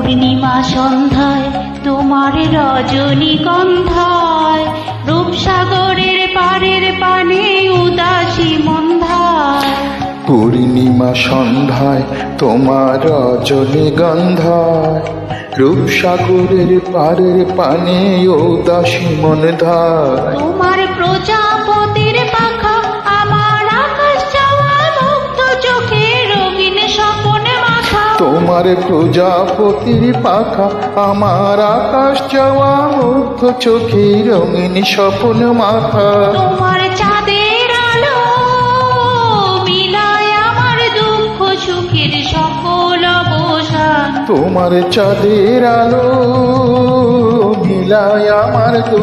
পূর্ণিমা সন্ধ্যায় তোমার রজনীগন্ধায়, রূপসাগরের পাড়ের পানে উদাসী মন্ধায়। পূর্ণিমা সন্ধ্যায় তোমার রজনীগন্ধায়, রূপসাগরের পাড়ের পানে উদাসী মন্ধায়। তোমার প্রজাপতির পাখা আমার আকাশ চাওয়া মুগ্ধ চোখে রঙিন স্বপন মাখা। তোমার প্রজাপতির পাখা আমার আকাশ চাওয়া মুগ্ধ চোখে রঙিন স্বপন মাখা। তোমার চাঁদের আলো মিলায় আমার দুঃখ সুখের সকল অবসান। তোমার চাঁদের আলো মিলায় আমার